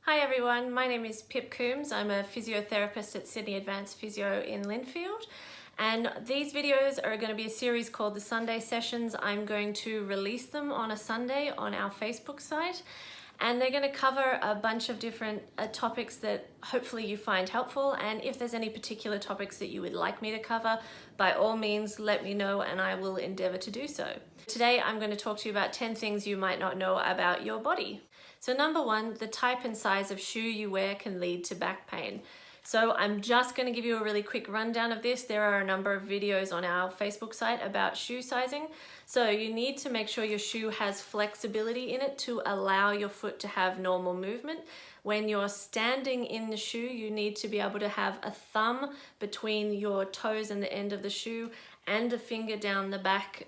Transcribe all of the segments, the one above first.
Hi everyone, my name is Pip Coombs. I'm a physiotherapist at Sydney Advanced Physio in Lindfield, and these videos are going to be a series called the Sunday Sessions. I'm going to release them on a Sunday on our Facebook site, and they're going to cover a bunch of different topics that hopefully you find helpful. And if there's any particular topics that you would like me to cover, by all means let me know and I will endeavor to do so. Today I'm going to talk to you about 10 things you might not know about your body. So number one, the type and size of shoe you wear can lead to back pain. So I'm just going to give you a really quick rundown of this. There are a number of videos on our Facebook site about shoe sizing. So you need to make sure your shoe has flexibility in it to allow your foot to have normal movement. When you're standing in the shoe, you need to be able to have a thumb between your toes and the end of the shoe and a finger down the back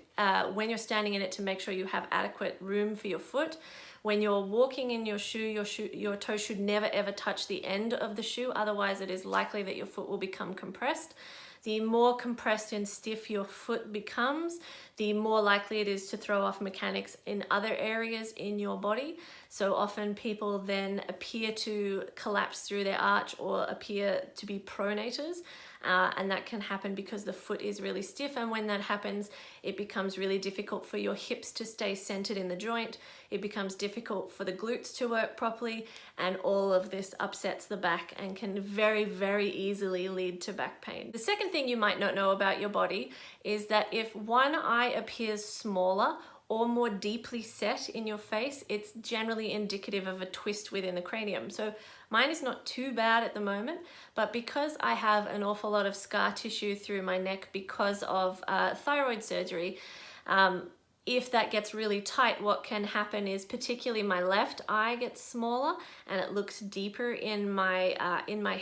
when you're standing in it to make sure you have adequate room for your foot. When you're walking in your shoe, your toe should never ever touch the end of the shoe, otherwise it is likely that your foot will become compressed. The more compressed and stiff your foot becomes, the more likely it is to throw off mechanics in other areas in your body. So often people then appear to collapse through their arch or appear to be pronators. And that can happen because the foot is really stiff, and when that happens it becomes really difficult for your hips to stay centered in the joint. It becomes difficult for the glutes to work properly, and all of this upsets the back and can very easily lead to back pain. The second thing you might not know about your body is that if one eye appears smaller or more deeply set in your face, it's generally indicative of a twist within the cranium. So mine is not too bad at the moment, but because I have an awful lot of scar tissue through my neck because of thyroid surgery, if that gets really tight, what can happen is particularly my left eye gets smaller and it looks deeper in my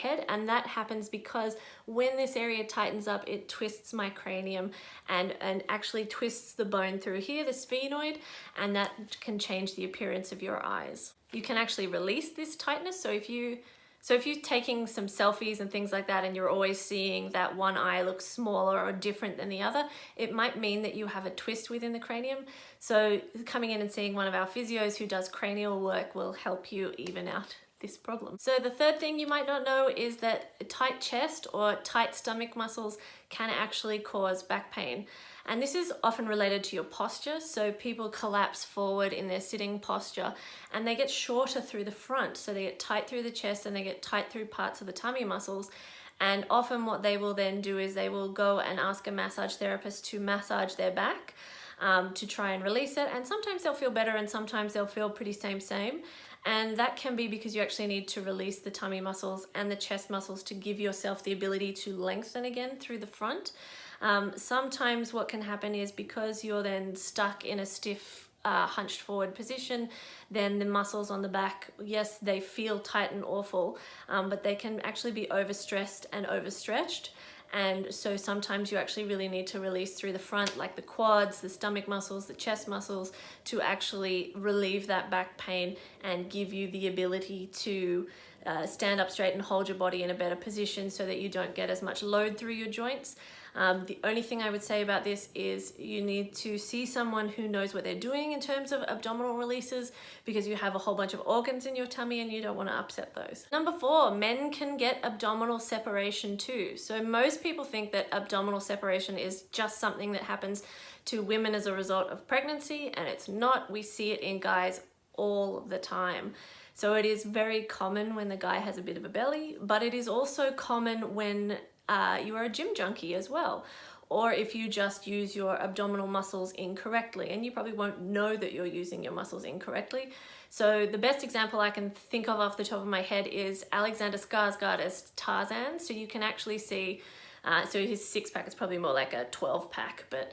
head, and that happens because when this area tightens up, it twists my cranium and actually twists the bone through here, the sphenoid, and that can change the appearance of your eyes. You can actually release this tightness. So if you're taking some selfies and things like that and you're always seeing that one eye looks smaller or different than the other, it might mean that you have a twist within the cranium. So coming in and seeing one of our physios who does cranial work will help you even out this problem. So the third thing you might not know is that a tight chest or tight stomach muscles can actually cause back pain. And this is often related to your posture. So people collapse forward in their sitting posture and they get shorter through the front. So they get tight through the chest and they get tight through parts of the tummy muscles. And often what they will then do is they will go and ask a massage therapist to massage their back to try and release it. And sometimes they'll feel better and sometimes they'll feel pretty same. And that can be because you actually need to release the tummy muscles and the chest muscles to give yourself the ability to lengthen again through the front. Sometimes what can happen is because you're then stuck in a stiff hunched forward position, then the muscles on the back, yes, they feel tight and awful, but they can actually be overstressed and overstretched. And so sometimes you actually really need to release through the front, like the quads, the stomach muscles, the chest muscles, to actually relieve that back pain and give you the ability to stand up straight and hold your body in a better position so that you don't get as much load through your joints. The only thing I would say about this is you need to see someone who knows what they're doing in terms of abdominal releases, because you have a whole bunch of organs in your tummy and you don't want to upset those. Number 4, men can get abdominal separation too. So most people think that abdominal separation is just something that happens to women as a result of pregnancy, and it's not. We see it in guys all the time. So it is very common when the guy has a bit of a belly, but it is also common when you are a gym junkie as well, or if you just use your abdominal muscles incorrectly, and you probably won't know that you're using your muscles incorrectly. So the best example I can think of off the top of my head is Alexander Skarsgård as Tarzan. So you can actually see, so his 6-pack is probably more like a 12-pack, but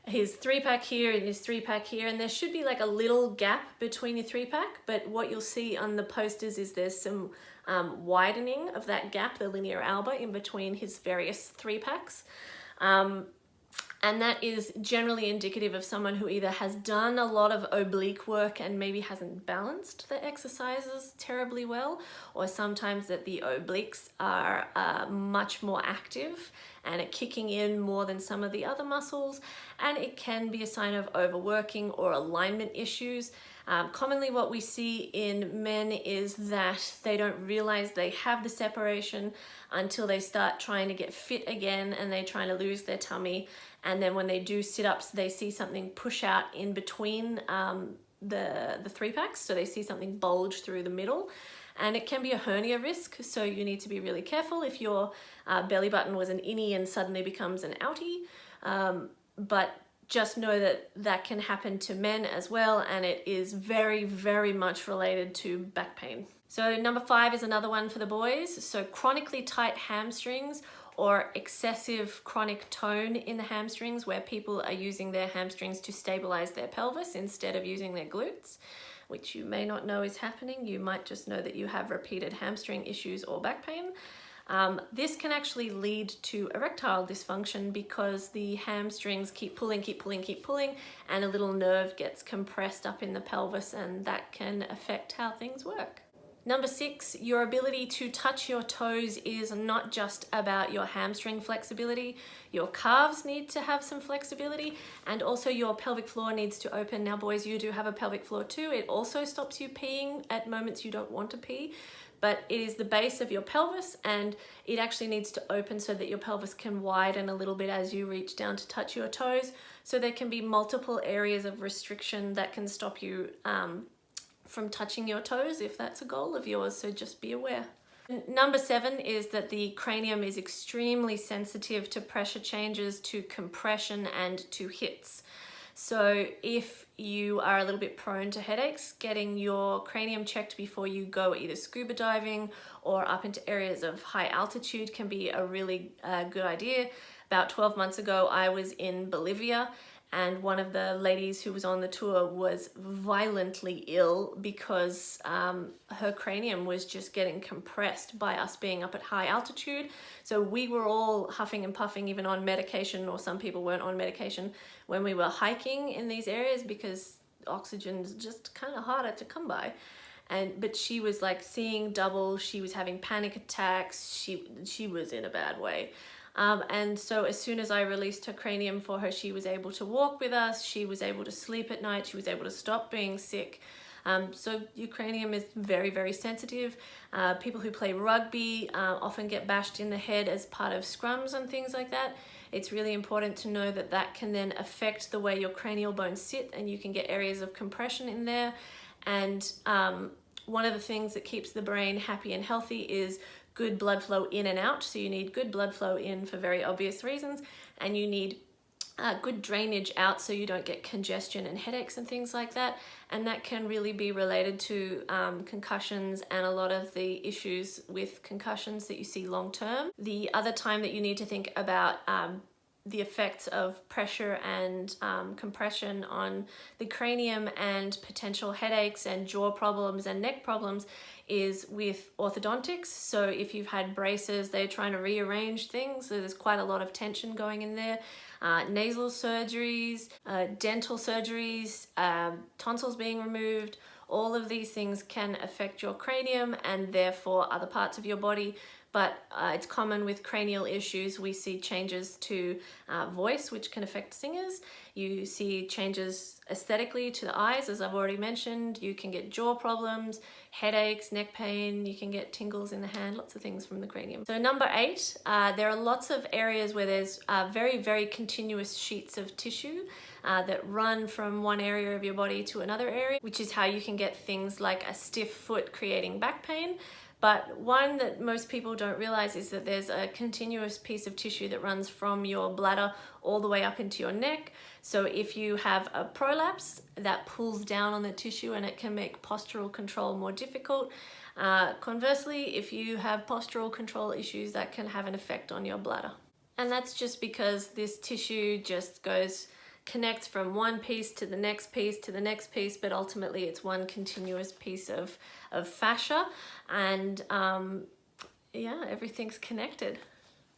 his 3-pack here and his 3-pack here, and there should be like a little gap between your 3-pack, but what you'll see on the posters is there's some widening of that gap, the linea alba, in between his various 3-packs. And that is generally indicative of someone who either has done a lot of oblique work and maybe hasn't balanced the exercises terribly well, or sometimes that the obliques are much more active and are kicking in more than some of the other muscles, and it can be a sign of overworking or alignment issues. Commonly what we see in men is that they don't realize they have the separation until they start trying to get fit again and they're trying to lose their tummy. And then when they do sit-ups, they see something push out in between the three packs. So they see something bulge through the middle. And it can be a hernia risk, so you need to be really careful if your belly button was an innie and suddenly becomes an outie. But just know that that can happen to men as well, and it is very, very much related to back pain. So number 5 is another one for the boys. So chronically tight hamstrings or excessive chronic tone in the hamstrings, where people are using their hamstrings to stabilize their pelvis instead of using their glutes, which you may not know is happening. You might just know that you have repeated hamstring issues or back pain. This can actually lead to erectile dysfunction because the hamstrings keep pulling, and a little nerve gets compressed up in the pelvis, and that can affect how things work. Number 6, your ability to touch your toes is not just about your hamstring flexibility. Your calves need to have some flexibility, and also your pelvic floor needs to open. Now boys, you do have a pelvic floor too. It also stops you peeing at moments you don't want to pee, but it is the base of your pelvis, and it actually needs to open so that your pelvis can widen a little bit as you reach down to touch your toes. So there can be multiple areas of restriction that can stop you from touching your toes if that's a goal of yours, so just be aware. Number 7 is that the cranium is extremely sensitive to pressure changes, to compression, and to hits. So if you are a little bit prone to headaches, getting your cranium checked before you go either scuba diving or up into areas of high altitude can be a really good idea. About 12 months ago, I was in Bolivia, and one of the ladies who was on the tour was violently ill because her cranium was just getting compressed by us being up at high altitude. So we were all huffing and puffing, even on medication, or some people weren't on medication when we were hiking in these areas because oxygen's just kind of harder to come by. But she was like seeing double, she was having panic attacks, she was in a bad way. And so as soon as I released her cranium for her, she was able to walk with us, she was able to sleep at night, she was able to stop being sick. So your cranium is very, very sensitive. People who play rugby often get bashed in the head as part of scrums and things like that. It's really important to know that that can then affect the way your cranial bones sit, and you can get areas of compression in there. And one of the things that keeps the brain happy and healthy is good blood flow in and out. So you need good blood flow in for very obvious reasons, and you need good drainage out so you don't get congestion and headaches and things like that. And that can really be related to concussions and a lot of the issues with concussions that you see long term. The other time that you need to think about the effects of pressure and compression on the cranium and potential headaches and jaw problems and neck problems is with orthodontics. So if you've had braces, they're trying to rearrange things, so there's quite a lot of tension going in there. Nasal surgeries, dental surgeries, tonsils being removed, all of these things can affect your cranium and therefore other parts of your body. But it's common with cranial issues. We see changes to voice, which can affect singers. You see changes aesthetically to the eyes, as I've already mentioned. You can get jaw problems, headaches, neck pain. You can get tingles in the hand, lots of things from the cranium. So number 8, there are lots of areas where there's very, very continuous sheets of tissue that run from one area of your body to another area, which is how you can get things like a stiff foot creating back pain. But one that most people don't realize is that there's a continuous piece of tissue that runs from your bladder all the way up into your neck. So if you have a prolapse, that pulls down on the tissue and it can make postural control more difficult. Conversely, if you have postural control issues, that can have an effect on your bladder. And that's just because this tissue just connects from one piece to the next piece to the next piece, but ultimately it's one continuous piece of fascia, and yeah, everything's connected.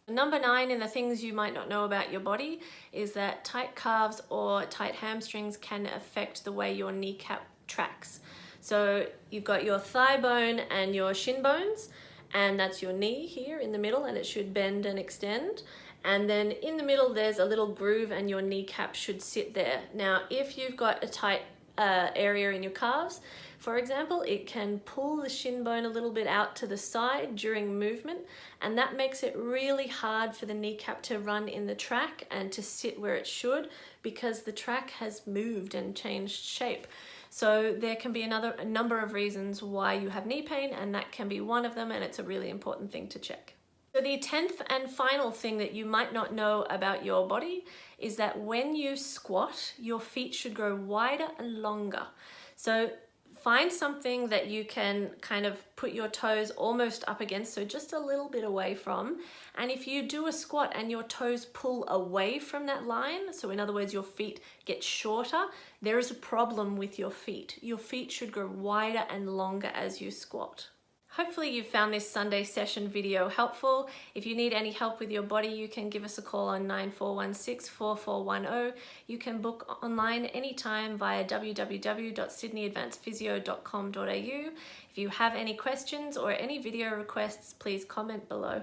Number 9 in the things you might not know about your body is that tight calves or tight hamstrings can affect the way your kneecap tracks. So you've got your thigh bone and your shin bones, and that's your knee here in the middle, and it should bend and extend. And then in the middle there's a little groove and your kneecap should sit there. Now if you've got a tight area in your calves, for example, it can pull the shin bone a little bit out to the side during movement, and that makes it really hard for the kneecap to run in the track and to sit where it should, because the track has moved and changed shape. So there can be a number of reasons why you have knee pain, and that can be one of them, and it's a really important thing to check. So the 10th and final thing that you might not know about your body is that when you squat, your feet should grow wider and longer. So find something that you can kind of put your toes almost up against, so just a little bit away from. And if you do a squat and your toes pull away from that line, so in other words, your feet get shorter, there is a problem with your feet. Your feet should grow wider and longer as you squat. Hopefully you found this Sunday session video helpful. If you need any help with your body, you can give us a call on 9416-4410. You can book online anytime via www.sydneyadvancephysio.com.au. If you have any questions or any video requests, please comment below.